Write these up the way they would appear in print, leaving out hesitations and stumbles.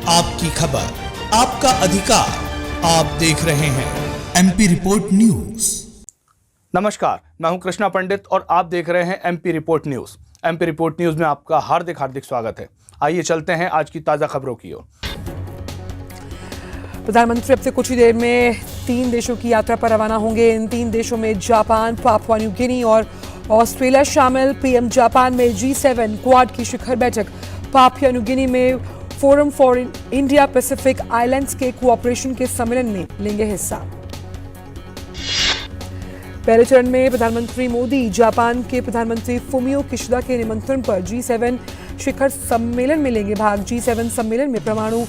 आपकी खबर, आपका अधिकार। आप देख रहे हैं एमपी रिपोर्ट न्यूज। नमस्कार, मैं हूं कृष्णा पंडित और आप देख रहे हैं MP report news. MP report news में आपका हार्दिक स्वागत है। आइए चलते हैं आज की ताजा खबरों की ओर। प्रधानमंत्री अब से कुछ ही देर में 3 देशों की यात्रा पर रवाना होंगे। इन 3 देशों में जापान, पापुआ न्यू गिनी और ऑस्ट्रेलिया शामिल। पीएम जापान में G7 क्वाड की शिखर बैठक, पापुआ न्यू गिनी में forum for India Pacific islands के कोऑपरेशन के सम्मेलन में लेंगे हिस्सा। पहले चरण में प्रधानमंत्री मोदी जापान के प्रधानमंत्री फुमियो किशिदा के निमंत्रण पर G7 शिखर सम्मेलन में लेंगे भाग। G7 सम्मेलन में परमाणु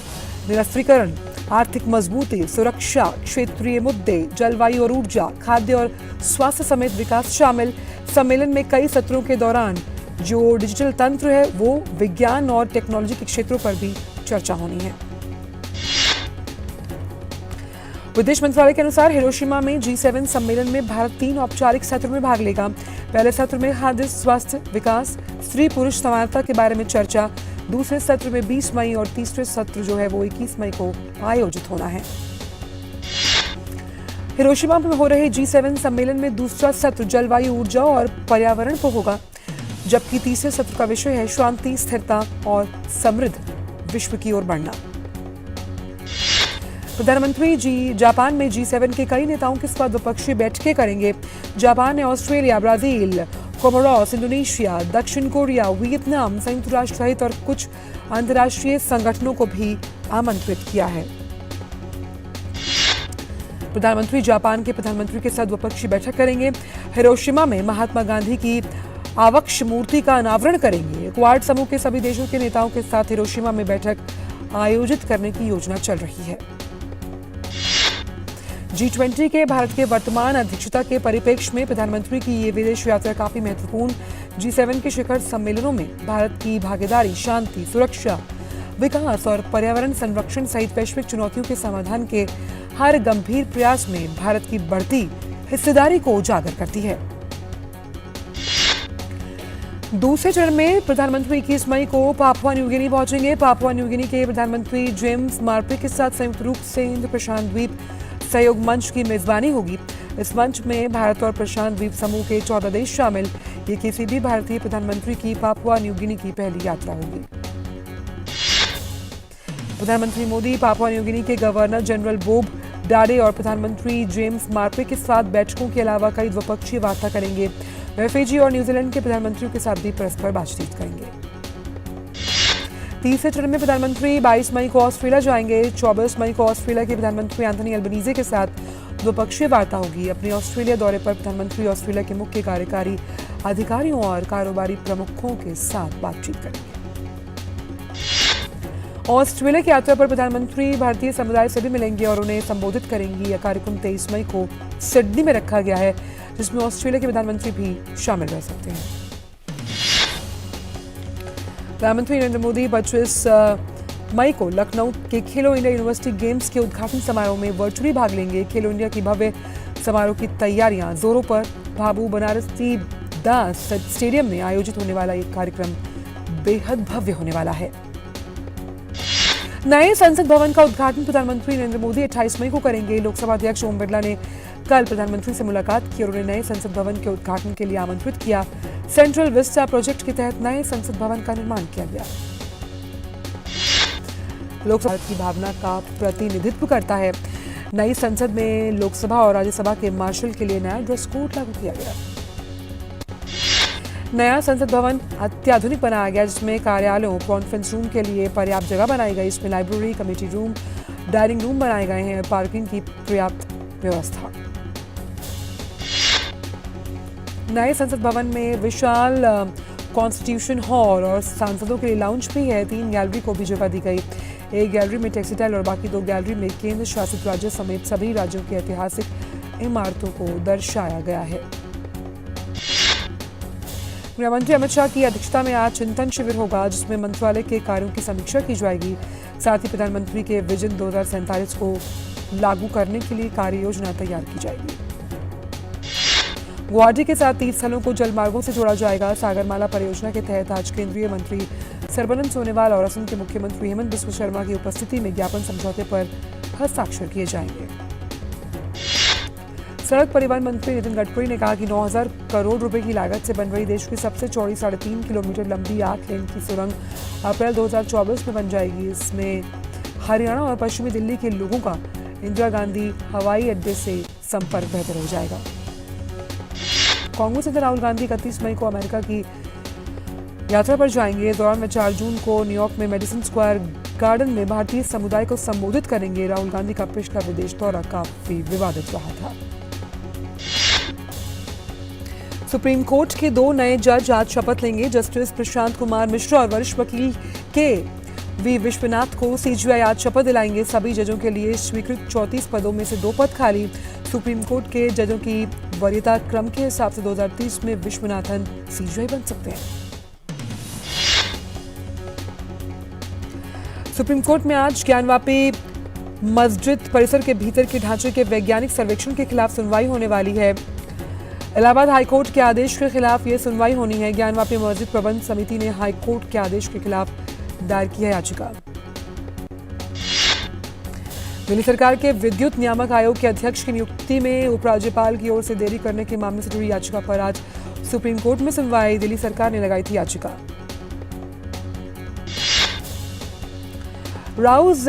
निरस्त्रीकरण, आर्थिक मजबूती, सुरक्षा, क्षेत्रीय मुद्दे, जलवायु और ऊर्जा, खाद्य और स्वास्थ्य समेत विकास शामिल। सम्मेलन में कई सत्रों के दौरान जो डिजिटल तंत्र है वो विज्ञान और टेक्नोलॉजी के क्षेत्रों पर भी चर्चा होनी है। विदेश मंत्रालय के अनुसार हिरोशिमा में G7 सम्मेलन में भारत 3 औपचारिक सत्रों में भाग लेगा। पहले सत्र में खाद्य, स्वास्थ्य, विकास, स्त्री पुरुष समानता के बारे में चर्चा। दूसरे सत्र में 20 मई और तीसरे सत्र जो है वो 21 मई को आयोजित होना है। हिरोशिमा में हो रहे G7 सम्मेलन में दूसरा सत्र जलवायु, ऊर्जा और पर्यावरण पर होगा, जबकि तीसरे सत्र का विषय है शांति, स्थिरता और समृद्ध विश्व की ओर बढ़ना। प्रधानमंत्री जापान में G7 के कई नेताओं के साथ द्विपक्षीय बैठकें करेंगे। जापान ने ऑस्ट्रेलिया, ब्राजील, कोमोरोस, इंडोनेशिया, दक्षिण कोरिया, वियतनाम, संयुक्त राष्ट्र सहित और कुछ अंतर्राष्ट्रीय संगठनों को भी आमंत्रित किया है। प्रधानमंत्री जापान के प्रधानमंत्री के साथ द्विपक्षीय बैठक करेंगे। हिरोशिमा में महात्मा गांधी की आवक्ष मूर्ति का अनावरण करेंगे। क्वाड समूह के सभी देशों के नेताओं के साथ हिरोशिमा में बैठक आयोजित करने की योजना चल रही है। G20 के भारत के वर्तमान अध्यक्षता के परिप्रेक्ष्य में प्रधानमंत्री की ये विदेश यात्रा काफी महत्वपूर्ण। G7 के शिखर सम्मेलनों में भारत की भागीदारी शांति, सुरक्षा, विकास और पर्यावरण संरक्षण सहित वैश्विक चुनौतियों के समाधान के हर गंभीर प्रयास में भारत की बढ़ती हिस्सेदारी को उजागर करती है। दूसरे चरण में प्रधानमंत्री 21 मई को पापुआ न्यू गिनी पहुंचेंगे। पापुआ न्यू गिनी के प्रधानमंत्री जेम्स मार्पे के साथ संयुक्त रूप से इंडो प्रशांत द्वीप सहयोग मंच की मेजबानी होगी। इस मंच में भारत और प्रशांत द्वीप समूह के 14 देश शामिल। ये किसी भी भारतीय प्रधानमंत्री की पापुआ न्यू गिनी की पहली यात्रा होगी। प्रधानमंत्री मोदी पापुआ न्यू गिनी के गवर्नर जनरल बोब डाडे और प्रधानमंत्री जेम्स मार्पे के साथ बैठकों के अलावा कई द्विपक्षीय वार्ता करेंगे। वे फिजी और न्यूजीलैंड के प्रधानमंत्रियों के साथ भी परस्पर बातचीत करेंगे। तीसरे चरण में प्रधानमंत्री 22 मई को ऑस्ट्रेलिया जाएंगे। 24 मई को ऑस्ट्रेलिया के प्रधानमंत्री एंथनी अल्बनीजे के साथ द्विपक्षीय वार्ता होगी। अपने ऑस्ट्रेलिया दौरे पर प्रधानमंत्री ऑस्ट्रेलिया के मुख्य कार्यकारी अधिकारियों और कारोबारी प्रमुखों के साथ बातचीत करेंगे। ऑस्ट्रेलिया की यात्रा पर प्रधानमंत्री भारतीय समुदाय से भी मिलेंगे और उन्हें संबोधित करेंगी। यह कार्यक्रम 23 मई को सिडनी में रखा गया है, जिसमें ऑस्ट्रेलिया के प्रधानमंत्री भी शामिल रह सकते हैं। प्रधानमंत्री नरेंद्र मोदी 25 मई को लखनऊ के खेलो इंडिया यूनिवर्सिटी गेम्स के उद्घाटन समारोह में वर्चुअली भाग लेंगे। खेलो इंडिया की भव्य समारोह की तैयारियां जोरों पर। बाबू बनारसी दास स्टेडियम में आयोजित होने वाला ये कार्यक्रम बेहद भव्य होने वाला है। नए संसद भवन का उद्घाटन प्रधानमंत्री नरेंद्र मोदी 28 मई को करेंगे। लोकसभा अध्यक्ष ओम बिरला ने कल प्रधानमंत्री से मुलाकात की और उन्हें नए संसद भवन के उद्घाटन के लिए आमंत्रित किया। सेंट्रल विस्टा प्रोजेक्ट के तहत नए संसद भवन का निर्माण किया गया। लोकसभा की भावना का प्रतिनिधित्व करता है। नई संसद में लोकसभा और राज्यसभा के मार्शल के लिए नया ड्रेस कोड लागू किया गया। नया संसद भवन अत्याधुनिक बनाया गया, जिसमें कार्यालयों, कॉन्फ्रेंस रूम के लिए पर्याप्त जगह बनाई गई। इसमें library, committee room, dining room बनाए गए हैं। पार्किंग की पर्याप्त व्यवस्था। नए संसद भवन में विशाल कॉन्स्टिट्यूशन हॉल और सांसदों के लिए लाउंज भी है। 3 गैलरी को भी जगह दी गई। एक गैलरी में टेक्सटाइल और बाकी 2 गैलरी में केंद्र शासित राज्य समेत सभी राज्यों की ऐतिहासिक इमारतों को दर्शाया गया है। गृहमंत्री अमित शाह की अध्यक्षता में आज चिंतन शिविर होगा, जिसमें मंत्रालय के कार्यों की समीक्षा की जाएगी। साथ ही प्रधानमंत्री के विजन 2047 को लागू करने के लिए कार्य योजना तैयार की जाएगी। गुवाहाटी के साथ तीर्थस्थलों को जलमार्गों से जोड़ा जाएगा। सागरमाला परियोजना के तहत आज केंद्रीय मंत्री सर्बानंद सोनोवाल और असम के मुख्यमंत्री हेमंत बिस्व शर्मा की उपस्थिति में ज्ञापन समझौते पर हस्ताक्षर किए जाएंगे। सड़क परिवहन मंत्री नितिन गडकरी ने कहा कि 9,000 करोड़ रुपए की लागत से बन रही देश की सबसे चौड़ी 3.5 किलोमीटर लंबी 8 लेन की सुरंग अप्रैल 2024 में बन जाएगी। इसमें हरियाणा और पश्चिमी दिल्ली के लोगों का इंदिरा गांधी हवाई अड्डे से संपर्क बेहतर हो जाएगा। कांग्रेस नेता राहुल गांधी 31 मई को अमेरिका की यात्रा पर जाएंगे। इस दौरान वे 4 जून को न्यूयॉर्क में मेडिसन स्क्वायर गार्डन में भारतीय समुदाय को संबोधित करेंगे। राहुल गांधी का पिछला विदेश दौरा काफी विवादित रहा था। सुप्रीम कोर्ट के 2 नए जज आज शपथ लेंगे। जस्टिस प्रशांत कुमार मिश्रा और वरिष्ठ वकील के वी विश्वनाथ को सीजीआई आज शपथ दिलाएंगे। सभी जजों के लिए स्वीकृत 34 पदों में से 2 पद खाली। सुप्रीम कोर्ट के जजों की वरीयता क्रम के हिसाब से 2030 में विश्वनाथन सीजीआई बन सकते हैं। सुप्रीम कोर्ट में आज ज्ञानवापी मस्जिद परिसर के भीतर के ढांचे के वैज्ञानिक सर्वेक्षण के खिलाफ सुनवाई होने वाली है। इलाहाबाद हाईकोर्ट के आदेश के खिलाफ यह सुनवाई होनी है। ज्ञानवापी मस्जिद प्रबंध समिति ने हाईकोर्ट के आदेश के खिलाफ दायर की है याचिका। दिल्ली सरकार के विद्युत नियामक आयोग के अध्यक्ष की नियुक्ति में उपराज्यपाल की ओर से देरी करने के मामले से जुड़ी याचिका पर आज सुप्रीम कोर्ट में सुनवाई। दिल्ली सरकार ने लगाई थी याचिका। राउज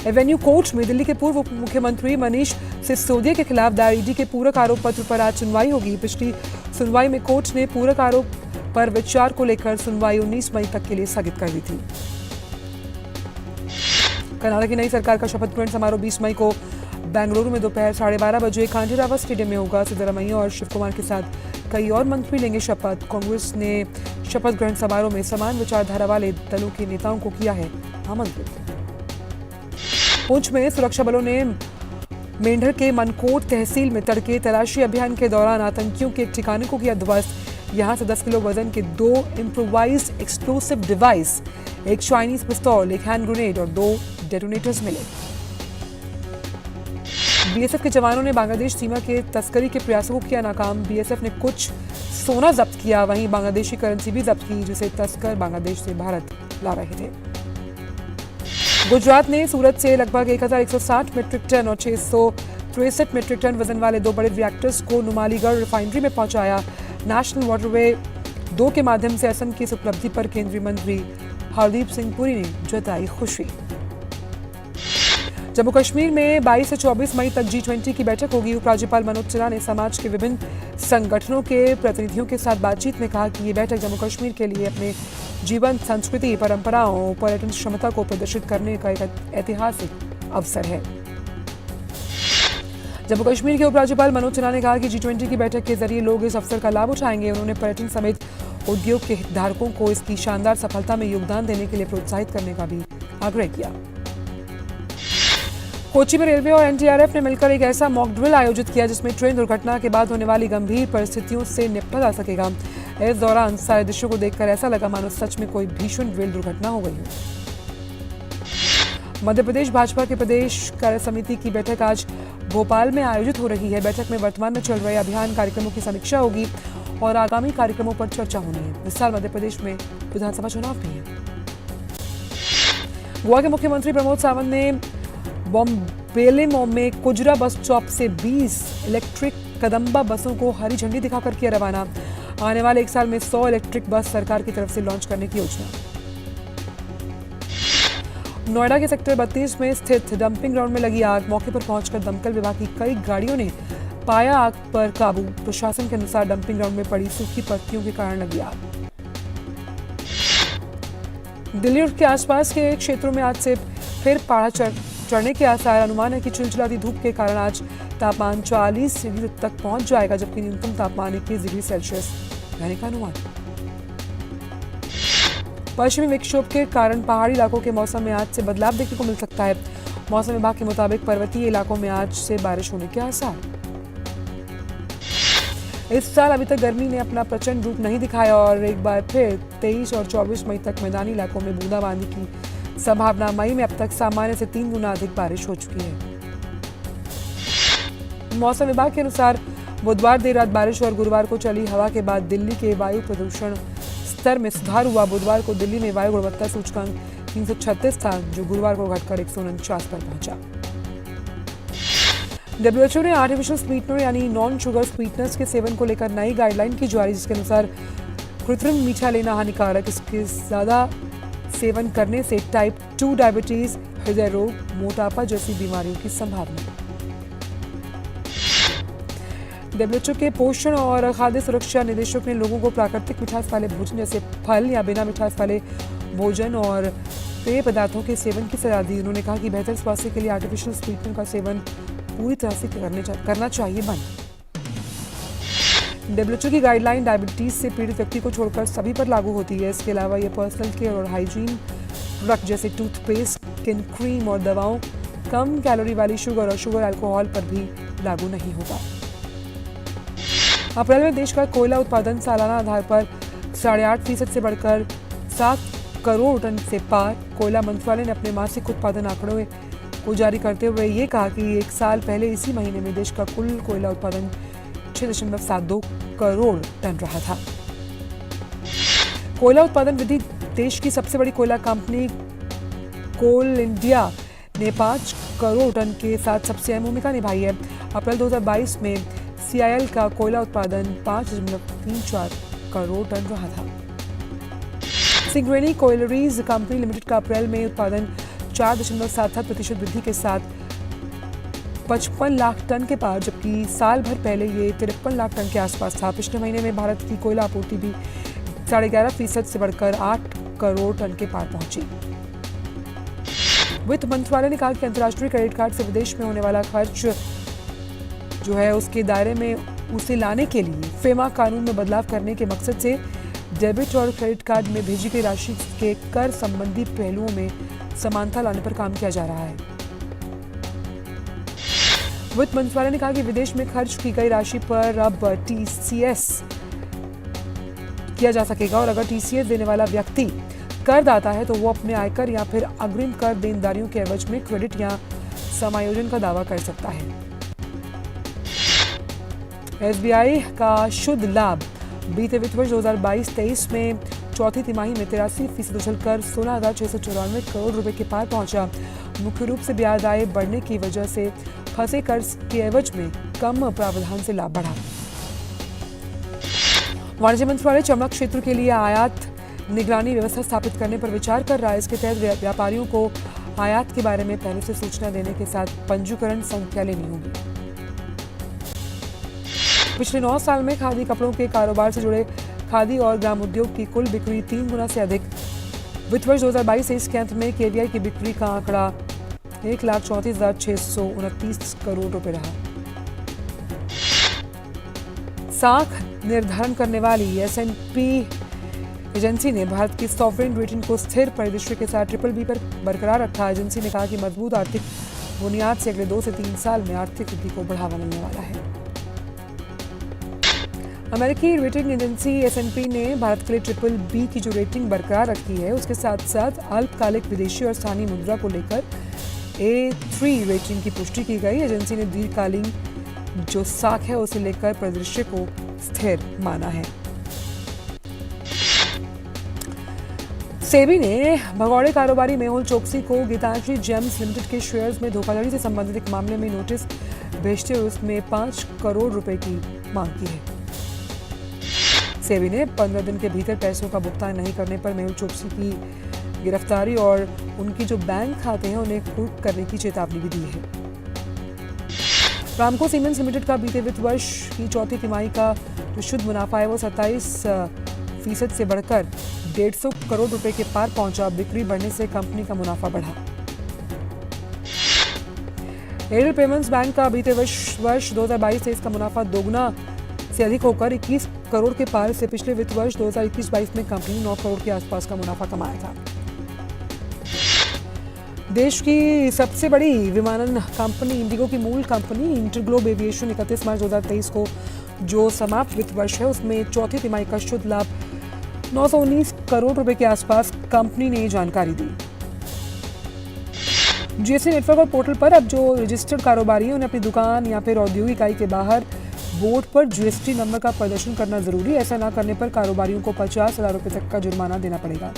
एवेन्यू कोर्ट में दिल्ली के पूर्व उप मुख्यमंत्री मनीष सिसोदिया के खिलाफ दायर ईडी के पूरक आरोप पत्र पर आज सुनवाई होगी। पिछली सुनवाई में कोर्ट ने पूरक आरोप पर विचार को लेकर सुनवाई 19 मई तक के लिए स्थगित कर दी थी। कर्नाटक की नई सरकार का शपथ ग्रहण समारोह 20 मई को बेंगलुरु में दोपहर 12:30 बजे खांडेराव स्टेडियम में होगा। सिद्धरामैया और शिव कुमार के साथ कई और मंत्री लेंगे शपथ। कांग्रेस ने शपथ ग्रहण समारोह में समान विचारधारा वाले दलों के नेताओं को किया है आमंत्रित। पुंछ में सुरक्षा बलों ने मेंढर के मनकोट तहसील में तड़के तलाशी अभियान के दौरान आतंकियों के एक ठिकाने को किया ध्वस्त। यहां से 10 किलो वजन के 2 इम्प्रोवाइज्ड एक्सप्लोसिव डिवाइस, एक चाइनीज पिस्तौल, एक हैंड ग्रेनेड और 2 डेटोनेटर्स मिले। बीएसएफ के जवानों ने बांग्लादेश सीमा के तस्करी के प्रयासों को किया नाकाम। बीएसएफ ने कुछ सोना जब्त किया, वहीं बांग्लादेशी करेंसी भी जब्त की जिसे तस्कर बांग्लादेश से भारत ला रहे थे। गुजरात ने सूरत से लगभग 1160 मीट्रिक टन और 663 मीट्रिक टन वजन वाले 2 बड़े रिएक्टर्स को नुमालीगढ़ रिफाइनरी में पहुंचाया। नेशनल वाटरवे 2 के माध्यम से असम की इस उपलब्धि पर केंद्रीय मंत्री हरदीप सिंह पुरी ने जताई खुशी। जम्मू कश्मीर में 22 से 24 मई तक G20 की बैठक होगी। उपराज्यपाल मनोज सिन्हा ने समाज के विभिन्न संगठनों के प्रतिनिधियों के साथ बातचीत में कहा कि ये बैठक जम्मू कश्मीर के लिए अपने जीवन, संस्कृति, परंपराओं, पर्यटन क्षमता को प्रदर्शित करने का एक ऐतिहासिक अवसर है। जम्मू कश्मीर के उपराज्यपाल मनोज सिन्हा ने कहा कि G20 की बैठक के जरिए लोग इस अवसर का लाभ उठाएंगे। उन्होंने पर्यटन समेत उद्योग के हितधारकों को इसकी शानदार सफलता में योगदान देने के लिए प्रोत्साहित करने का भी आग्रह किया। कोच्चि में रेलवे और एनडीआरएफ ने मिलकर एक ऐसा मॉक ड्रिल आयोजित किया जिसमें ट्रेन दुर्घटना के बाद होने वाली गंभीर परिस्थितियों से निपटा जा सकेगा। इस दौरान सारे दृश्यों को देखकर ऐसा लगा मानो सच में कोई भीषण रेल दुर्घटना हो गई हो। मध्य प्रदेश भाजपा के प्रदेश कार्य समिति की बैठक आज भोपाल में आयोजित हो रही है। बैठक में वर्तमान में चल रहे अभियान कार्यक्रमों की समीक्षा होगी और आगामी कार्यक्रमों पर चर्चा होनी है। इस साल मध्य प्रदेश में विधानसभा चुनाव भी है। गोवा के मुख्यमंत्री प्रमोद सावंत ने बॉम्बेलेमो में कुजरा बस स्टॉप से 20 इलेक्ट्रिक कदम्बा बसों को हरी झंडी दिखाकर किया रवाना। आने वाले 1 साल में 100 इलेक्ट्रिक बस सरकार की तरफ से लॉन्च करने की योजना। नोएडा के सेक्टर 32 में स्थित डंपिंग ग्राउंड में लगी आग। मौके पर पहुंचकर दमकल विभाग की कई गाड़ियों ने पाया आग पर काबू। प्रशासन के अनुसार डंपिंग ग्राउंड में पड़ी सूखी पत्तियों के कारण लगी आग। दिल्ली और के आसपास के क्षेत्रों में आज से फिर पहाड़ चढ़ने के आसार। अनुमान है कि चिलचिलाती धूप के कारण आज तापमान 40 डिग्री तक पहुंच जाएगा, जबकि न्यूनतम तापमान 21 डिग्री सेल्सियस रहने का अनुमान। पश्चिमी विक्षोभ के कारण पहाड़ी इलाकों के मौसम में आज से बदलाव देखने को मिल सकता है। मौसम विभाग के मुताबिक पर्वतीय इलाकों में आज से बारिश होने के आसार। इस साल अभी तक गर्मी ने अपना प्रचंड रूप नहीं दिखाया और एक बार फिर 23 और 24 मई तक मैदानी इलाकों में बूंदाबांदी की संभावना। मई में अब तक सामान्य से 3 गुना अधिक बारिश हो चुकी है। मौसम विभाग के अनुसार बुधवार देर रात बारिश और गुरुवार को चली हवा के बाद दिल्ली के वायु प्रदूषण स्तर में सुधार हुआ। बुधवार को दिल्ली में वायु गुणवत्ता सूचकांक 336 था, जो गुरुवार को घटकर 149 पर पहुंचा। WHO ने आर्टिफिशियल स्वीटनर यानी नॉन शुगर स्वीटनर्स के सेवन को लेकर नई गाइडलाइन की जारी, जिसके अनुसार कृत्रिम मीठा लेना हानिकारक, इसके ज्यादा सेवन करने से टाइप 2 डायबिटीज, हृदय रोग, मोटापा जैसी बीमारियों की संभावना। WHO के पोषण और खाद्य सुरक्षा निदेशक ने लोगों को प्राकृतिक मिठास वाले भोजन जैसे फल या बिना मिठास वाले भोजन और पेय पदार्थों के सेवन की सलाह दी। उन्होंने कहा कि बेहतर स्वास्थ्य के लिए आर्टिफिशियल स्वीटनर का सेवन पूरी तरह से करना चाहिए बंद। WHO की गाइडलाइन डायबिटीज से पीड़ित व्यक्ति को छोड़कर सभी पर लागू होती है। इसके अलावा ये पर्सनल केयर और हाइजीन प्रोडक्ट जैसे टूथपेस्ट, स्किन क्रीम और दवाओं, कम कैलोरी वाली शुगर और शुगर अल्कोहल पर भी लागू नहीं होगा। अप्रैल में देश का कोयला उत्पादन सालाना आधार पर 8.5% से बढ़कर 7 करोड़ टन से पार। कोयला मंत्रालय ने अपने मासिक उत्पादन आंकड़ों को जारी करते हुए ये कहा कि एक साल पहले इसी महीने में देश का कुल कोयला उत्पादन 6.72 करोड़ टन रहा था। कोयला उत्पादन वृद्धि देश की सबसे बड़ी कोयला कंपनी कोल इंडिया ने 5 करोड़ टन के साथ सबसे अहम भूमिका निभाई है। अप्रैल 2022 में CIL का कोयला उत्पादन 5.34 करोड़ टन रहा था। सिंगरेनी कोयलरीज कंपनी लिमिटेड का अप्रैल में उत्पादन 4.77% वृद्धि के साथ 55 लाख टन के पार, जबकि साल भर पहले ये 53 लाख टन के आसपास था। पिछले महीने में भारत की कोयला आपूर्ति भी 11.5% से बढ़कर 8 करोड़ टन के पार पहुंची। वित्त मंत्रालय ने कहा कि अंतर्राष्ट्रीय क्रेडिट कार्ड से विदेश में होने वाला खर्च जो है उसके दायरे में उसे लाने के लिए फेमा कानून में बदलाव करने के मकसद से डेबिट और क्रेडिट कार्ड में भेजी गई राशि के कर संबंधी पहलुओं में समानता लाने पर काम किया जा रहा है। वित्त मंत्रालय ने कहा कि विदेश में खर्च की गई राशि पर अब TCS किया जा सकेगा और अगर TCS देने वाला व्यक्ति करदाता है तो वो अपने आयकर या फिर अग्रिम कर देनदारियों के एवज में क्रेडिट या समायोजन का दावा कर सकता है। SBI का शुद्ध लाभ बीते वित्त वर्ष 2022-23 में चौथी तिमाही में 83% उछलकर 16,694 करोड़ रुपए के पार पहुंचा। मुख्य रूप से ब्याज आय बढ़ने की वजह से फंसे कर्ज के एवज में कम प्रावधान से लाभ बढ़ा। वाणिज्य मंत्रालय चमड़ा क्षेत्र के लिए आयात निगरानी व्यवस्था स्थापित करने पर विचार कर रहा है। इसके तहत व्यापारियों को आयात के बारे में पहले से सूचना देने के साथ पंजीकरण संख्या लेनी होगी। पिछले 9 साल में खादी कपड़ों के कारोबार से जुड़े खादी और ग्राम उद्योग की कुल बिक्री 3 गुना से अधिक। वित्त वर्ष 2022-23 के अंत में KVI की बिक्री का आंकड़ा 1,34,629 करोड़ रुपए रहा। साख निर्धारण करने वाली S&P एजेंसी ने भारत की सॉवरेन रेटिंग को स्थिर परिदृश्य के साथ BBB पर बरकरार रखा। एजेंसी ने कहा कि मजबूत आर्थिक बुनियाद से अगले 2 से 3 साल में आर्थिक वृद्धि को बढ़ावा मिलने वाला है। अमेरिकी रेटिंग एजेंसी S&P ने भारत के लिए BBB की जो रेटिंग बरकरार रखी है, उसके साथ साथ अल्पकालिक विदेशी और स्थानीय मुद्रा को लेकर A3 रेटिंग की पुष्टि की गई। एजेंसी ने दीर्घकालीन जो साख है उसे लेकर परिदृश्य को स्थिर माना है। सेबी ने भगौड़े कारोबारी मेहुल चोकसी को गीतांजलि जेम्स लिमिटेड के शेयर्स में धोखाधड़ी से संबंधित एक मामले में नोटिस भेजते हुए उसमें 5 करोड़ रुपए की मांग की है। सेबी ने 15 दिन के भीतर पैसों का भुगतान नहीं करने पर मेहुल चोकसी की गिरफ्तारी और उनकी जो बैंक खाते हैं उन्हें कुर्क करने की चेतावनी भी दी है। रामको सीमेंट्स लिमिटेड का बीते वित्त वर्ष की चौथी तिमाही का जो शुद्ध मुनाफा है वो 27% से बढ़कर 150 करोड़ रुपए के पार पहुंचा। बिक्री बढ़ने से कंपनी का मुनाफा बढ़ा। एयरटेल पेमेंट्स बैंक का बीते वर्ष 2022-23 का मुनाफा दोगुना से अधिक होकर 21 करोड़ के पार से पिछले वित्त वर्ष 2021-22 में कंपनी ने 9 करोड़ के आसपास का मुनाफा कमाया था। देश की सबसे बड़ी विमानन कंपनी इंडिगो की मूल कंपनी इंटरग्लोब एविएशन 31 मार्च 2023 को जो समाप्त वित्त वर्ष है उसमें चौथी तिमाही का शुद्ध लाभ 919 करोड़ रुपए के आसपास कंपनी ने जानकारी दी। GST नेटवर्क और पोर्टल पर अब जो रजिस्टर्ड कारोबारी हैं उन्हें अपनी दुकान या फिर औद्योगिक इकाई के बाहर बोर्ड पर जीएसटी नंबर का प्रदर्शन करना जरूरी है। ऐसा न करने पर कारोबारियों को 50,000 रुपए तक का जुर्माना देना पड़ेगा।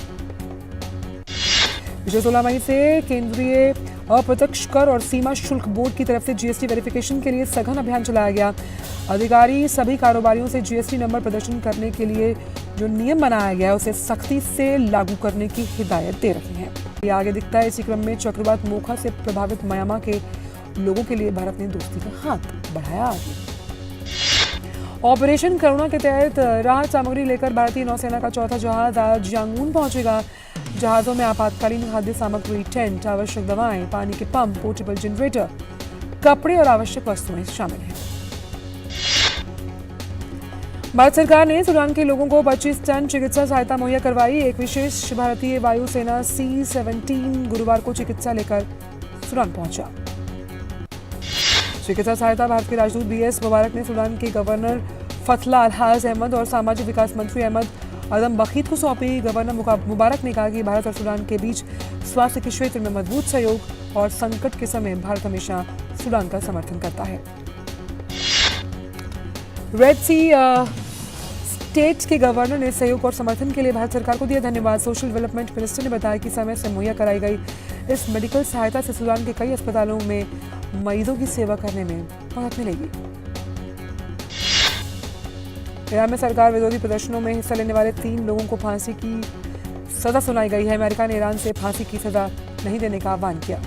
पिछले 16 मई से केंद्रीय अप्रत्यक्ष कर और सीमा शुल्क बोर्ड की तरफ से जीएसटी वेरिफिकेशन के लिए सघन अभियान चलाया गया। अधिकारी सभी कारोबारियों से जीएसटी नंबर प्रदर्शन करने के लिए जो नियम बनाया गया है उसे सख्ती से लागू करने की हिदायत दे रहे हैं। ये आगे दिखता है। इसी क्रम में चक्रवात मोखा से प्रभावित म्यांमार के लोगों के लिए भारत ने दोस्ती का हाथ बढ़ाया आगे। ऑपरेशन करुणा के तहत राहत सामग्री लेकर भारतीय नौसेना का चौथा जहाज आज यांगून पहुंचेगा। जहाजों में आपातकालीन खाद्य सामग्री, टेंट, आवश्यक दवाएं, पानी के पंप, पोर्टेबल जनरेटर, कपड़े और आवश्यक वस्तुएं शामिल हैं। भारत सरकार ने सूडान के लोगों को 25 टन चिकित्सा सहायता मुहैया करवाई। एक विशेष भारतीय वायुसेना C-17 गुरुवार को चिकित्सा लेकर सूडान पहुंचा। चिकित्सा सहायता भारत के राजदूत BS मुबारक ने सूडान के गवर्नर फथला अलहाज अहमद और सामाजिक विकास मंत्री अहमद अदम बखीत को सौंपी। गवर्नर मुबारक ने कहा कि भारत और सूडान के बीच स्वास्थ्य के क्षेत्र में मजबूत सहयोग और संकट के समय भारत हमेशा सूडान का समर्थन करता है। रेड सी स्टेट के गवर्नर ने सहयोग और समर्थन के लिए भारत सरकार को दिया धन्यवाद। सोशल डेवलपमेंट मिनिस्टर ने बताया कि समय से मुहैया कराई गई इस मेडिकल सहायता से सूडान के कई अस्पतालों में मरीजों की सेवा करने में मदद मिलेगी। ईरान में सरकार विरोधी प्रदर्शनों में हिस्सा लेने वाले 3 लोगों को फांसी की सजा सुनाई गई है। अमेरिका ने ईरान से फांसी की सजा नहीं देने का आह्वान किया।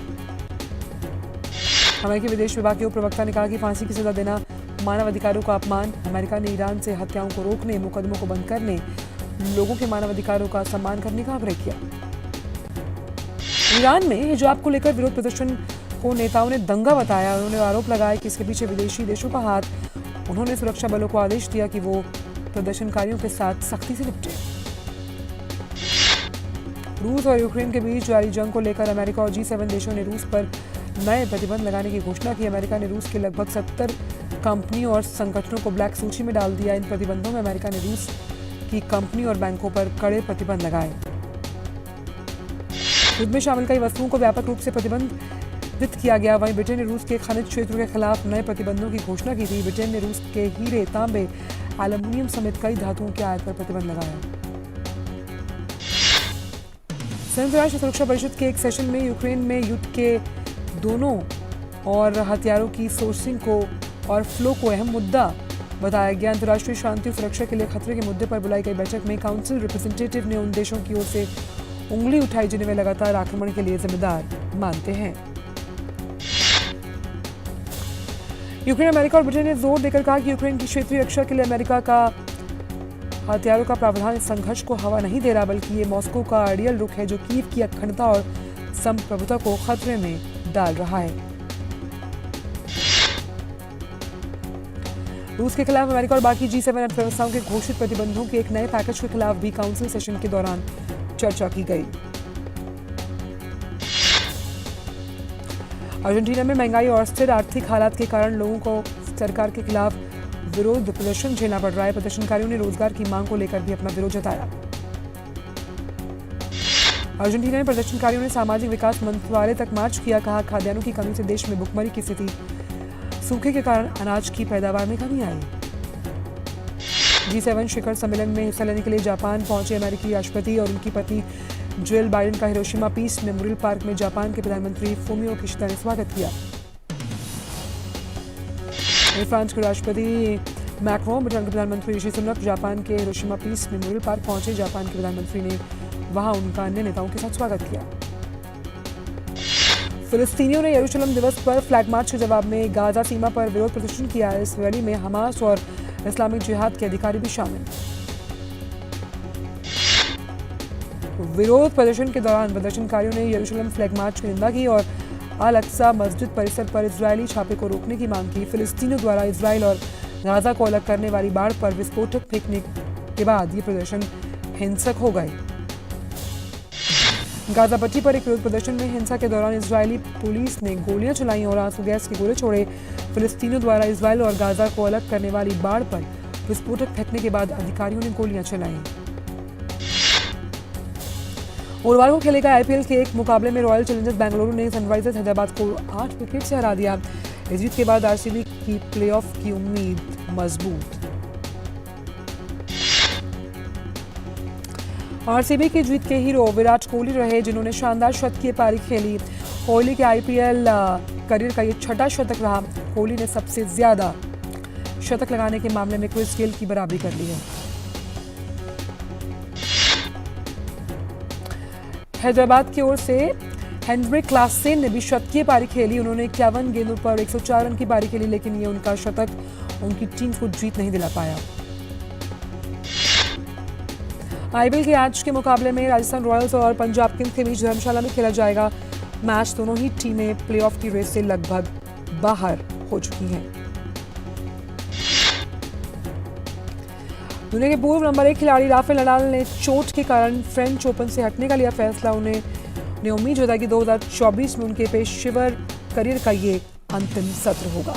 अमेरिकी विदेश विभाग के उप प्रवक्ता ने कहा कि फांसी की सजा देना मानव अधिकारों का अपमान। अमेरिका ने ईरान से हत्याओं को रोकने, मुकदमों को बंद करने, लोगों के मानव अधिकारों का सम्मान करने का आग्रह किया। ईरान में हिजाब को लेकर विरोध प्रदर्शन को नेताओं ने दंगा बताया। उन्होंने आरोप लगाया कि इसके पीछे विदेशी देशों का हाथ। उन्होंने सुरक्षा बलों को आदेश दिया कि वो प्रदर्शनकारियों के साथ सख्ती से निपटे। रूस और यूक्रेन के बीच जारी जंग को लेकर अमेरिका और G7 देशों ने रूस पर नए प्रतिबंध लगाने की घोषणा की। अमेरिका ने रूस के लगभग 70 कंपनियों और संगठनों को ब्लैक सूची में डाल दिया। इन प्रतिबंधों में अमेरिका ने रूस की कंपनी और बैंकों पर कड़े प्रतिबंध लगाए। युद्ध में शामिल कई वस्तुओं को व्यापक रूप से प्रतिबंधित किया गया। वहीं ब्रिटेन ने रूस के खनिज क्षेत्रों के खिलाफ नए प्रतिबंधों की घोषणा की थी। ब्रिटेन ने रूस के हीरे, तांबे, एल्यूमिनियम समेत कई धातुओं के आयात पर प्रतिबंध लगाया। संयुक्त राष्ट्र सुरक्षा परिषद के एक सेशन में यूक्रेन में युद्ध के दोनों और हथियारों की सोर्सिंग को और फ्लो को अहम मुद्दा बताया गया। अंतर्राष्ट्रीय शांति और सुरक्षा के लिए खतरे के मुद्दे पर बुलाई गई बैठक में काउंसिल रिप्रेजेंटेटिव ने उन देशों की ओर से उंगली उठाई जिन्हें वे लगातार आक्रमण के लिए जिम्मेदार मानते हैं। यूक्रेन, अमेरिका और ब्रिटेन ने जोर देकर कहा कि यूक्रेन की क्षेत्रीय रक्षा के लिए अमेरिका का हथियारों का प्रावधान इस संघर्ष को हवा नहीं दे रहा, बल्कि ये मॉस्को का आइडियल रुख है जो कीव की अखंडता और संप्रभुता को खतरे में डाल रहा है। रूस के खिलाफ अमेरिका और बाकी G7 अर्थव्यवस्थाओं के घोषित प्रतिबंधों के एक नए पैकेज के खिलाफ भी काउंसिल सेशन के दौरान चर्चा की गई। अर्जेंटीना में महंगाई और अस्थिर आर्थिक हालात के कारण लोगों को सरकार के खिलाफ विरोध प्रदर्शन झेलना पड़ रहा है। प्रदर्शनकारियों ने रोजगार की मांग को लेकर भी अपना विरोध जताया। अर्जेंटीना में प्रदर्शनकारियों ने सामाजिक विकास मंत्रालय तक मार्च किया। कहा, खाद्यान्नों की कमी से देश में भुखमरी की स्थिति, सूखे के कारण अनाज की पैदावार में कमी आई। G7 शिखर सम्मेलन में हिस्सा लेने के लिए जापान पहुंचे अमेरिकी राष्ट्रपति और उनकी पत्नी जिल बाइडेन का हिरोशिमा पीस मेमोरियल पार्क में जापान के प्रधानमंत्री फूमियो किशिदा ने स्वागत किया। फ्रांस के राष्ट्रपति मैक्रोन, ब्रिटेन के प्रधानमंत्री ऋषि सुनक जापान के हिरोशिमा पीस मेमोरियल पार्क पहुंचे। जापान के प्रधानमंत्री ने वहां उनका अन्य नेताओं के साथ स्वागत किया। फिलिस्तीनियों ने यरूशलेम दिवस पर फ्लैग मार्च के जवाब में गाजा सीमा पर विरोध प्रदर्शन किया। इस रैली में हमास और इस्लामिक जिहाद के अधिकारी भी शामिल। विरोध प्रदर्शन के दौरान प्रदर्शनकारियों ने यरूशलेम फ्लैग मार्च की निंदा की और अल अक्सा मस्जिद परिसर पर इजरायली छापे को रोकने की मांग की। फिलिस्तीनियों द्वारा इजराइल और गाजा को अलग करने वाली बाड़ पर विस्फोटक फेंकने के बाद ये प्रदर्शन हिंसक हो गए। गाजा पट्टी पर एक विरोध प्रदर्शन में हिंसा के दौरान इजरायली पुलिस ने गोलियां चलाई और आंसू गैस के गोले छोड़े। फिलिस्तीनियों द्वारा इजराइल और गाजा को अलग करने वाली बाड़ पर विस्फोटक फेंकने के बाद अधिकारियों ने गोलियां चलाई। गुरुवार को खेले गए IPL के एक मुकाबले में रॉयल चैलेंजर्स बेंगलुरु ने सनराइजर्स हैदराबाद को 8 विकेट से हरा दिया। इस जीत के बाद आरसीबी की प्लेऑफ की उम्मीद मजबूत। आरसीबी की जीत के हीरो विराट कोहली रहे, जिन्होंने शानदार शतकीय पारी खेली। कोहली के आईपीएल करियर का ये छठा शतक रहा। कोहली ने सबसे ज्यादा शतक लगाने के मामले में क्रिस गेल की बराबरी कर ली है। हैदराबाद की ओर से हेनरिक क्लासेन ने भी शतकीय पारी खेली। उन्होंने 51 गेंदों पर 104 रन की पारी खेली, लेकिन ये उनका शतक उनकी टीम को जीत नहीं दिला पाया। आईपीएल के आज के मुकाबले में राजस्थान रॉयल्स और पंजाब किंग्स के बीच धर्मशाला में खेला जाएगा मैच। दोनों ही टीमें प्लेऑफ की रेस से लगभग बाहर हो चुकी हैं। दुनिया के पूर्व नंबर 1 खिलाड़ी राफेल नडाल ने चोट के कारण फ्रेंच ओपन से हटने का लिया फैसला। उन्हें उम्मीद होता है कि 2024 में उनके पेशेवर करियर का ये अंतिम सत्र होगा।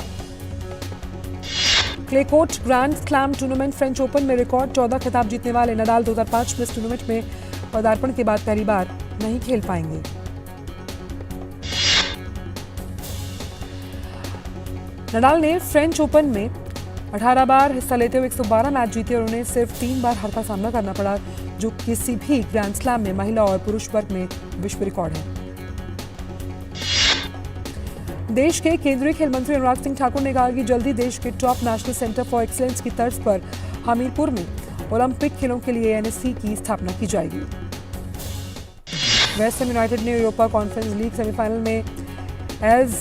Clay court grand slam tournament French open में रिकॉर्ड 14 खिताब जीतने वाले नडाल 2005 में इस टूर्नामेंट में पदार्पण के बाद पहली बार नहीं खेल पाएंगे। नडाल ने फ्रेंच ओपन में 18 बार हिस्सा लेते हुए 112 मैच जीते और उन्हें सिर्फ 3 बार हार का सामना करना पड़ा, जो किसी भी ग्रैंड स्लैम में महिला और पुरुष वर्ग में विश्व रिकॉर्ड है। देश के केंद्रीय खेल मंत्री अनुराग सिंह ठाकुर ने कहा कि जल्दी देश के top national centre for excellence की तर्ज पर हमीरपुर में ओलंपिक खेलों के लिए एनएससी की स्थापना की जाएगी। वेस्ट हैम यूनाइटेड ने यूरोपा कॉन्फ्रेंस लीग सेमीफाइनल में एज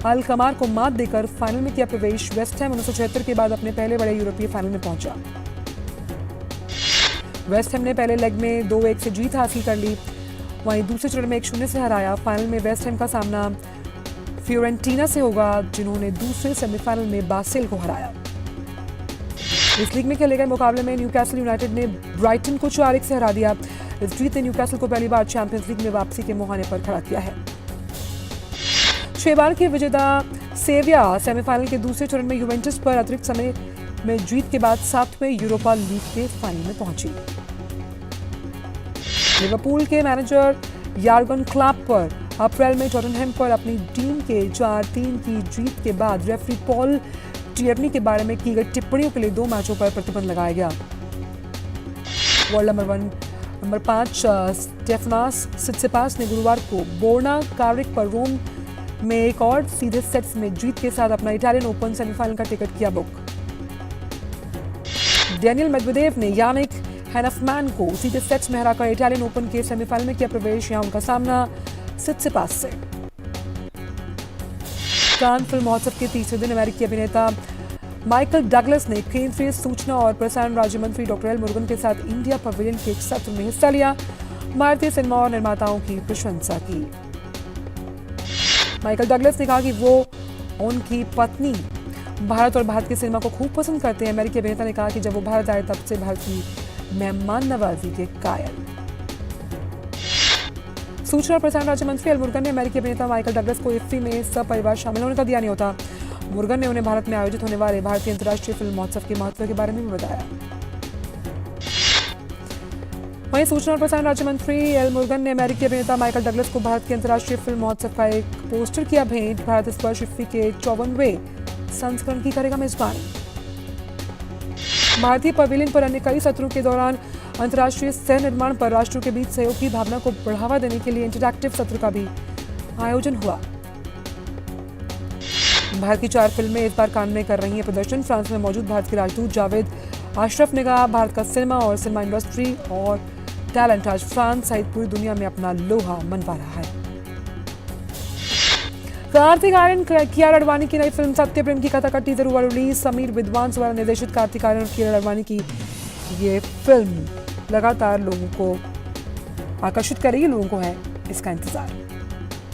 अल कमार को मात देकर फाइनल में किया प्रवेश। वेस्ट हैम 1976 के बाद अपने पहले बड़े यूरोपीय फाइनल में पहुंचा। वेस्ट हैम ने पहले लेग में 2-1 से जीत हासिल कर ली, वहीं दूसरे चरण में 1-0 से हराया। फाइनल में वेस्ट हैम का सामना फियोरेंटीना से होगा, जिन्होंने दूसरे सेमीफाइनल में बासेल को हराया। इस लीग में खेले गए मुकाबले में न्यूकैसल यूनाइटेड ने ब्राइटन को 4-1 से हरा दिया। इस जीत ने न्यूकैसल को पहली बार चैंपियंस लीग में वापसी के मुहाने पर खड़ा किया है। 6 बार की विजेता सेविया सेमीफाइनल के दूसरे चरण में यूवेंटस पर अतिरिक्त समय में जीत के बाद 7वें यूरोपा लीग के फाइनल में पहुंची। लिवरपूल के मैनेजर यार्गन क्लॉप पर अप्रैल में टॉटनहैम पर अपनी टीम के 4-3 की जीत के बाद रेफरी पॉल टियरनी के बारे में की गई टिप्पणियों के लिए 2 मैचों पर प्रतिबंध लगाया गया। वर्ल्ड नंबर 5 स्टेफानोस सित्सिपास ने गुरुवार को बोर्ना कारिक पर रोम में एक और सीधे सेट्स में जीत के साथ अपना इटालियन ओपन सेमीफाइनल का टिकट किया बुक। डेनियल मेदवेदेव ने यानिक हैनफमैन को सीधे सेट्स में हराकर इटालियन ओपन के सेमीफाइनल में किया प्रवेश। यहां उनका सामना सित्सिपास से। कान फिल्म महोत्सव के तीसरे दिन अमेरिकी अभिनेता माइकल डगलस ने केंद्रीय सूचना और प्रसारण राज्य मंत्री डॉक्टर एल मुरुगन के साथ इंडिया पवेलियन के एक सत्र में हिस्सा लिया। भारतीय सिनेमा और निर्माताओं की प्रशंसा की। माइकल डगलस ने कहा कि वो उनकी पत्नी भारत और भारत के सिनेमा को खूब पसंद करते हैं। अमेरिकी अभिनेता ने कहा कि जब वो भारत आए तब से भारत की मेहमान नवाजी के कायल। सूचना और प्रसारण राज्य मंत्री एल मुरुगन ने अमेरिकी अभिनेता माइकल डगलस को इफ्फी में सपरिवार शामिल होने का दिया न्योता। मुरुगन ने उन्हें भारत में आयोजित होने वाले भारतीय अंतर्राष्ट्रीय फिल्म महोत्सव के महत्व के बारे में भी बताया। वहीं सूचना और प्रसारण राज्य मंत्री एल मुरुगन ने अमेरिकी अभिनेता माइकल डगलस को भारत के अंतर्राष्ट्रीय फिल्म महोत्सव का एक पोस्टर किया भेंट। भारत इस वर्ष इफ्फी के 54वें संस्करण की करेगा मेजबानी। भारतीय पवेलियन पर अन्य कई सत्रों के दौरान अंतर्राष्ट्रीय सह निर्माण पर राष्ट्रों के बीच सहयोग की भावना को बढ़ावा देने के लिए इंटरैक्टिव सत्र का भी आयोजन हुआ। भारत की 4 फिल्में इस बार कान में कर रही हैं प्रदर्शन। फ्रांस में मौजूद भारत के राजदूत जावेद अशरफ ने कहा, भारत का सिनेमा और सिनेमा इंडस्ट्री और टैलेंट आज फ्रांस सहित पूरी दुनिया में अपना लोहा मनवा रहा है। कार्तिक आर्यन कियारा अडवाणी की नई फिल्म सत्यप्रेम की कथा का टीजर हुआ रिलीज। समीर विद्वांस द्वारा निर्देशित कार्तिक आर्यन और कियारा अडवाणी की ये फिल्म लगातार लोगों को आकर्षित कर रही है। लोगों को है इसका इंतजार।